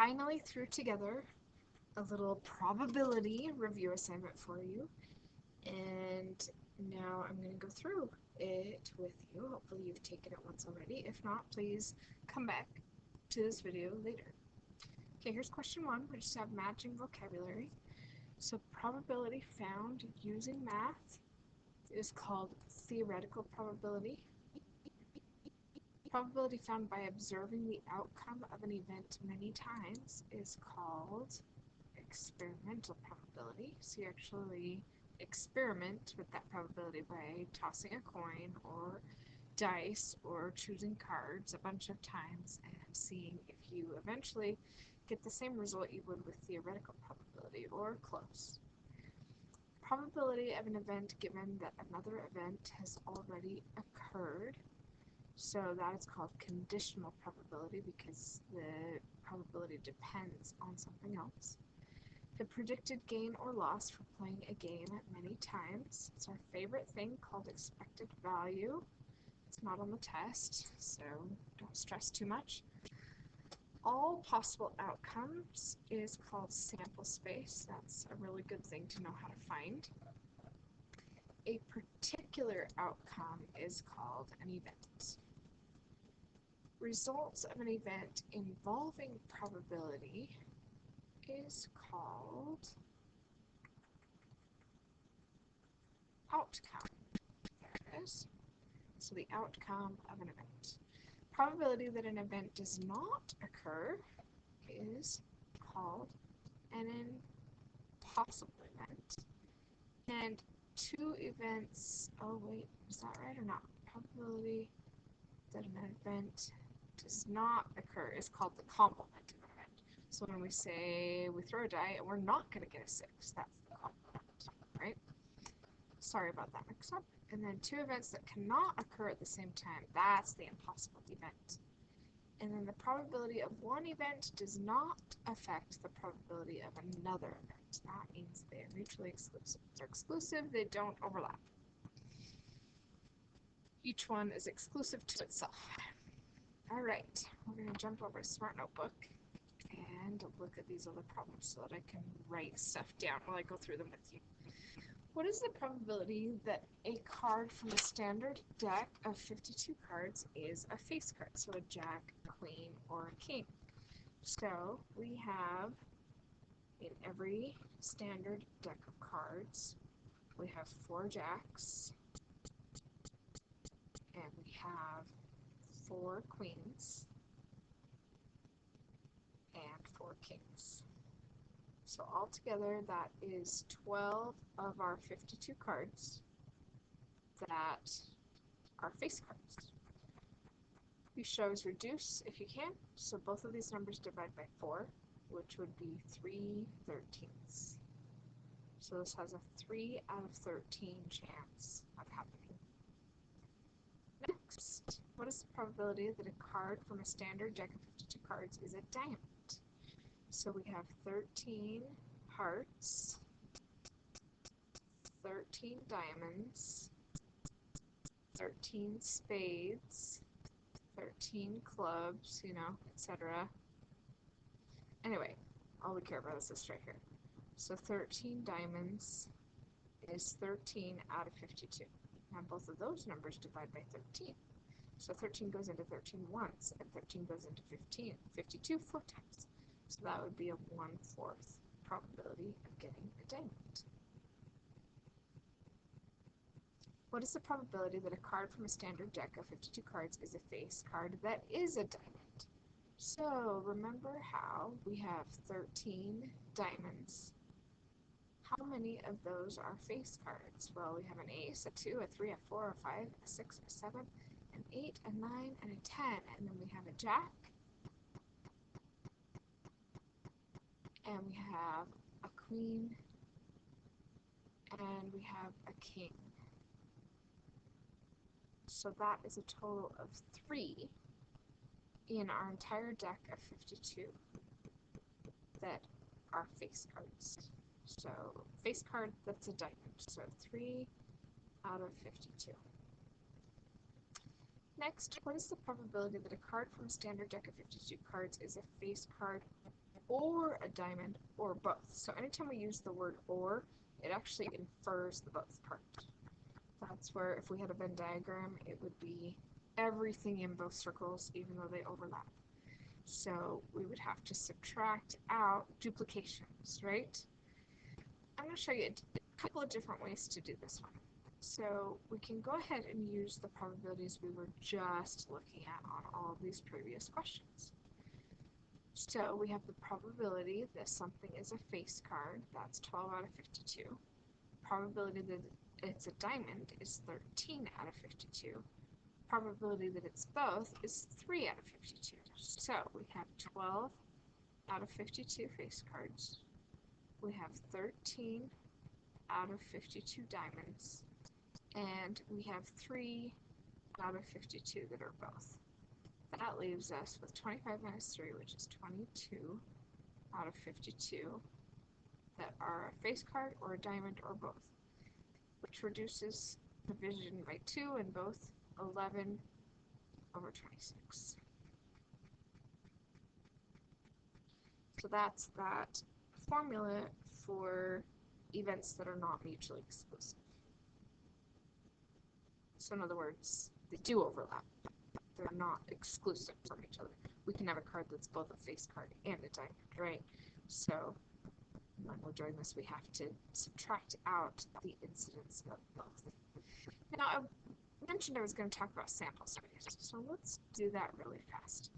finally threw together a little probability review assignment for you, and now I'm going to go through it with you. Hopefully you've taken it once already. If not, please come back to this video later. Okay, here's question 1. We just have matching vocabulary. So probability found using math is called theoretical probability. Probability found by observing the outcome of an event many times is called experimental probability. So you actually experiment with that probability by tossing a coin or dice or choosing cards a bunch of times and seeing if you eventually get the same result you would with theoretical probability or close. Probability of an event given that another event has already occurred. So that is called conditional probability because the probability depends on something else. The predicted gain or loss for playing a game many times. It's our favorite thing called expected value. It's not on the test, so don't stress too much. All possible outcomes is called sample space. That's a really good thing to know how to find. A particular outcome is called an event. Results of an event involving probability is called outcome. There it is. So the outcome of an event. Probability that an event does not occur is called an impossible event. And two events, oh wait, is that right or not? Probability that an event does not occur is called the complement of an event. So when we say we throw a die and we're not going to get a 6, that's the complement, right? Sorry about that mix-up. And then two events that cannot occur at the same time, that's the impossible event. And then the probability of one event does not affect the probability of another event. That means they are mutually exclusive. They're exclusive, they don't overlap. Each one is exclusive to itself. Alright, we're going to jump over to Smart Notebook and look at these other problems so that I can write stuff down while I go through them with you. What is the probability that a card from a standard deck of 52 cards is a face card? So a jack, a queen, or a king. So we have, in every standard deck of cards, we have 4 jacks, and we have 4 queens, and 4 kings. So altogether, that is 12 of our 52 cards that are face cards. You should always reduce if you can. So both of these numbers divide by 4, which would be 3/13. So this has a 3 out of 13 chance of happening. Next, what is the probability that a card from a standard deck of 52 cards is a diamond? So we have 13 hearts, 13 diamonds, 13 spades, 13 clubs, you know, etc. Anyway, all we care about is this right here. So 13 diamonds is 13 out of 52. Now both of those numbers divide by 13. So 13 goes into 13 once, and 13 goes into 52 4 times. So that would be a 1/4 probability of getting a diamond. What is the probability that a card from a standard deck of 52 cards is a face card that is a diamond? So remember how we have 13 diamonds. How many of those are face cards? Well, we have an ace, a 2, a 3, a 4, a 5, a 6, a 7, an 8, a 9, and a 10. And then we have a jack. And we have a queen. And we have a king. So that is a total of 3 in our entire deck of 52 that are face cards. So face card, that's a diamond. So 3 out of 52. Next, what is the probability that a card from a standard deck of 52 cards is a face card or a diamond, or both. So anytime we use the word or, it actually infers the both part. That's where if we had a Venn diagram, it would be everything in both circles, even though they overlap. So we would have to subtract out duplications, right? I'm going to show you a couple of different ways to do this one. So we can go ahead and use the probabilities we were just looking at on all of these previous questions. So we have the probability that something is a face card, that's 12 out of 52. Probability that it's a diamond is 13 out of 52. Probability that it's both is 3 out of 52. So we have 12 out of 52 face cards. We have 13 out of 52 diamonds. And we have 3 out of 52 that are both. That leaves us with 25 minus 3, which is 22 out of 52 that are a face card or a diamond or both, which reduces division by 2 in both 11 over 26. So that's that formula for events that are not mutually exclusive. So in other words, they do overlap. They're not exclusive from each other. We can have a card that's both a face card and a diamond, right? So when we're doing this, we have to subtract out the incidence of both. Now, I mentioned I was going to talk about sample space, so let's do that really fast.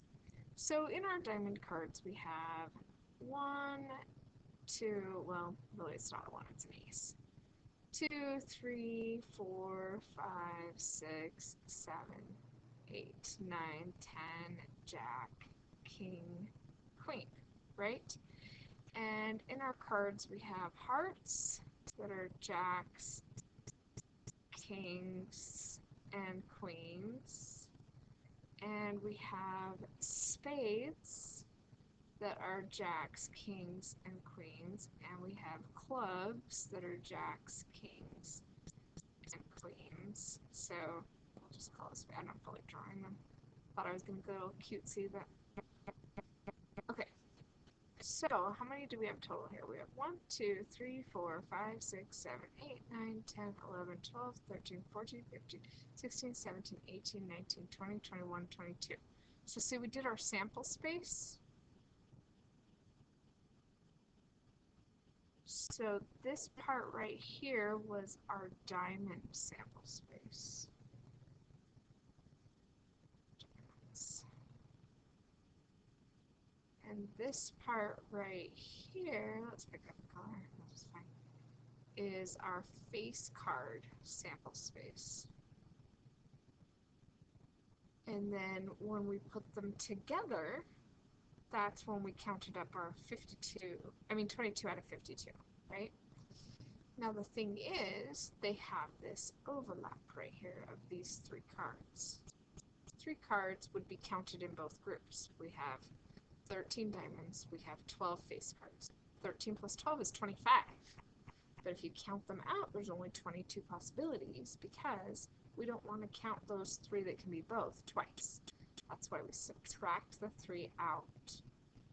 So in our diamond cards, we have 1, 2, well, really it's not a 1, it's an ace. 2, 3, 4, 5, 6, 7, 8, 9, 10, jack, king, queen, right? And in our cards we have hearts that are jacks, kings, and queens. And we have spades that are jacks, kings, and queens. And we have clubs that are jacks, kings, and queens. So I'll just call this, I'm not fully drawing them. Thought I was going to go cutesy, but okay. So how many do we have total here? We have 1, 2, 3, 4, 5, 6, 7, 8, 9, 10, 11, 12, 13, 14, 15, 16, 17, 18, 19, 20, 21, 22. So see, we did our sample space. So this part right here was our diamond sample space. And this part right here, let's pick up a color, that's fine, is our face card sample space. And then when we put them together, that's when we counted up our 22 out of 52, right? Now the thing is, they have this overlap right here of these 3 cards. 3 cards would be counted in both groups. We have 13 diamonds, we have 12 face cards. 13 plus 12 is 25. But if you count them out, there's only 22 possibilities because we don't want to count those 3 that can be both twice. That's why we subtract the 3 out.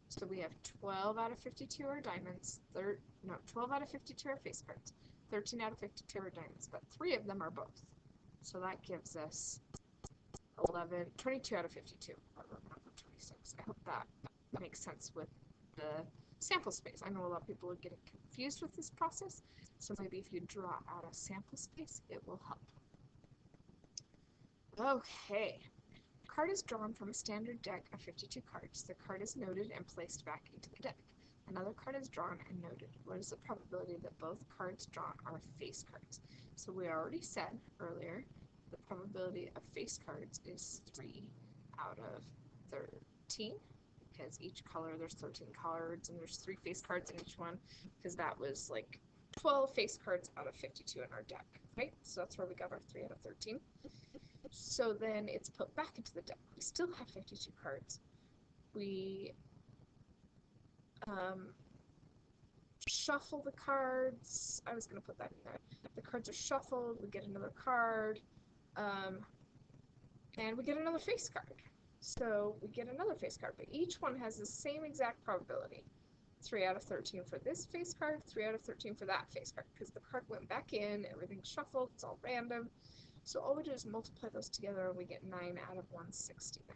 So we have 12 out of 52 are diamonds, 12 out of 52 are face cards, 13 out of 52 are diamonds, but 3 of them are both. So that gives us 22 out of 52, or 26. I hope that makes sense with the sample space. I know a lot of people are getting confused with this process, so maybe if you draw out a sample space, it will help. Okay. Card is drawn from a standard deck of 52 cards. The card is noted and placed back into the deck. Another card is drawn and noted. What is the probability that both cards drawn are face cards? So we already said earlier the probability of face cards is 3 out of 13 because each color, there's 13 cards and there's 3 face cards in each one because that was like 12 face cards out of 52 in our deck, right? So that's where we got our 3 out of 13. So then it's put back into the deck. We still have 52 cards. We shuffle the cards. I was going to put that in there. The cards are shuffled. We get another card. And we get another face card. So we get another face card. But each one has the same exact probability. 3 out of 13 for this face card, 3 out of 13 for that face card, because the card went back in, everything's shuffled, it's all random. So all we do is multiply those together and we get 9 out of 169.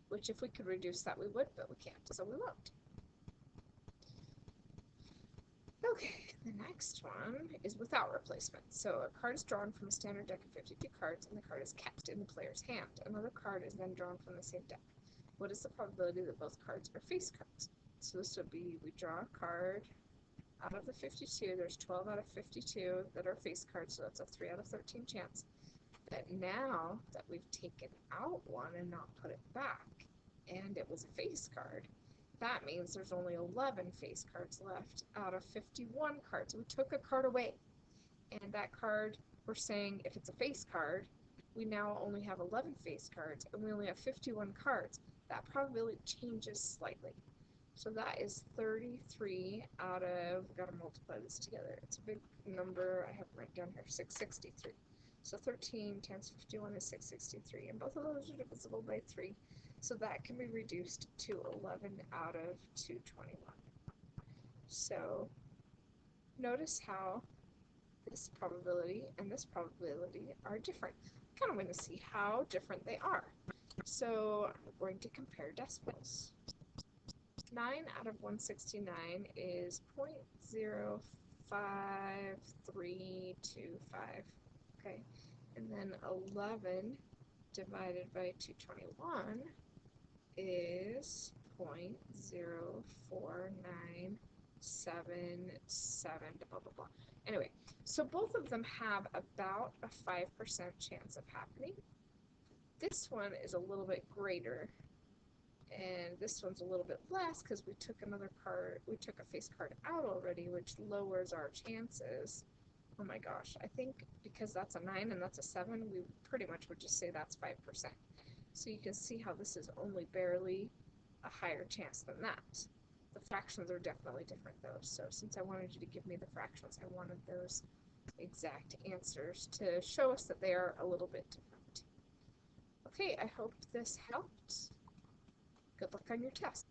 Which if we could reduce that we would, but we can't, so we won't. Okay, the next one is without replacement. So a card is drawn from a standard deck of 52 cards and the card is kept in the player's hand. Another card is then drawn from the same deck. What is the probability that both cards are face cards? So this would be, we draw a card out of the 52, there's 12 out of 52 that are face cards, so that's a 3 out of 13 chance. That now that we've taken out one and not put it back, and it was a face card, that means there's only 11 face cards left out of 51 cards. We took a card away, and that card, we're saying if it's a face card, we now only have 11 face cards, and we only have 51 cards. That probability changes slightly. So that is 33 out of, we've got to multiply this together. It's a big number, I have it written down here, 663. So 13 times 51 is 663, and both of those are divisible by 3. So that can be reduced to 11 out of 221. So notice how this probability and this probability are different. I kind of want to see how different they are. So I'm going to compare decimals. 9 out of 169 is 0.05325. Okay, and then 11 divided by 221 is 0.04977, blah, blah, blah. Anyway, so both of them have about a 5% chance of happening. This one is a little bit greater, and this one's a little bit less because we took another card, we took a face card out already, which lowers our chances. Oh my gosh, I think because that's a 9 and that's a 7, we pretty much would just say that's 5%. So you can see how this is only barely a higher chance than that. The fractions are definitely different though, so since I wanted you to give me the fractions, I wanted those exact answers to show us that they are a little bit different. Okay, I hope this helped. Good luck on your test.